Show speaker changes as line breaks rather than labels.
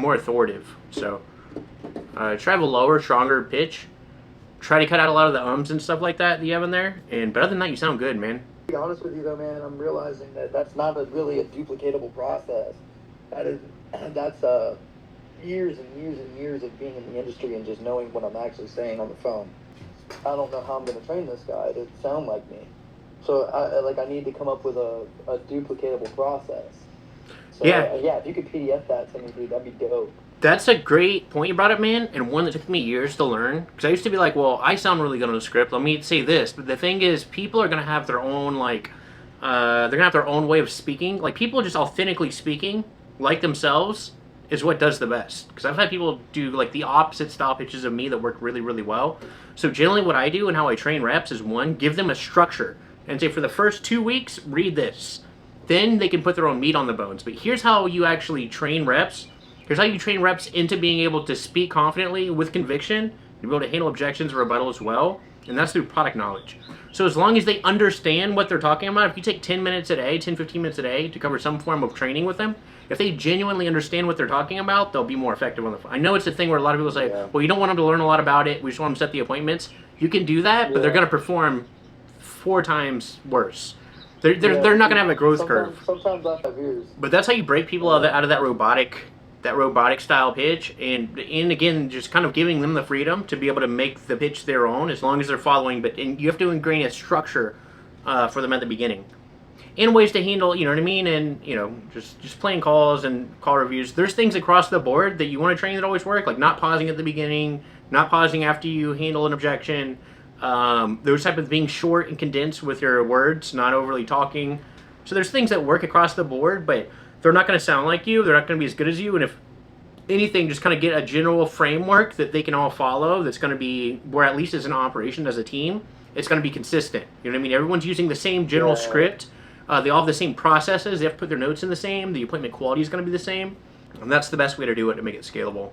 more authoritative. So try to have a lower, stronger pitch. Try to cut out a lot of the ums and stuff like that you have in there. But other than that, you sound good, man.
To be honest with you, though, man, I'm realizing that that's not really a duplicatable process. That's years and years and years of being in the industry and just knowing what I'm actually saying on the phone. I don't know how I'm going to train this guy to sound like me. So I need to come up with a duplicatable process. So,
yeah,
if you could PDF that to me, dude, that'd be dope.
That's a great point you brought up, man, and one that took me years to learn. Because I used to be like, well, I sound really good on the script. Let me say this. But the thing is, people are going to have their own, like, they're going to have their own way of speaking. Like, people just authentically speaking, like themselves, is what does the best. Because I've had people do, like, the opposite style pitches of me that work really, really well. So generally what I do and how I train reps is, one, give them a structure. And say, for the first 2 weeks, read this. Then they can put their own meat on the bones. But here's how you actually train reps. Here's how you train reps into being able to speak confidently with conviction, to be able to handle objections or rebuttal as well, and that's through product knowledge. So as long as they understand what they're talking about, if you take 10 minutes a day, 10, 15 minutes a day to cover some form of training with them, if they genuinely understand what they're talking about, they'll be more effective on the phone. I know it's a thing where a lot of people say, well, you don't want them to learn a lot about it, we just want them to set the appointments. You can do that, but they're going to perform 4 times worse. They're not going to have a growth curve.
Sometimes I have ears.
But that's how you break people out of that robotic style pitch, and again, just kind of giving them the freedom to be able to make the pitch their own as long as they're following. And you have to ingrain a structure for them at the beginning, and ways to handle, you know what I mean, and just playing calls and call reviews. There's things across the board that you want to train that always work, like not pausing at the beginning, not pausing after you handle an objection. Those type of being short and condensed with your words, not overly talking. So there's things that work across the board, but they're not going to sound like you. They're not going to be as good as you. And if anything, just kind of get a general framework that they can all follow that's going to be, where at least as an operation, as a team, it's going to be consistent. You know what I mean? Everyone's using the same general script. They all have the same processes. They have to put their notes in the same. The appointment quality is going to be the same. And that's the best way to do it to make it scalable.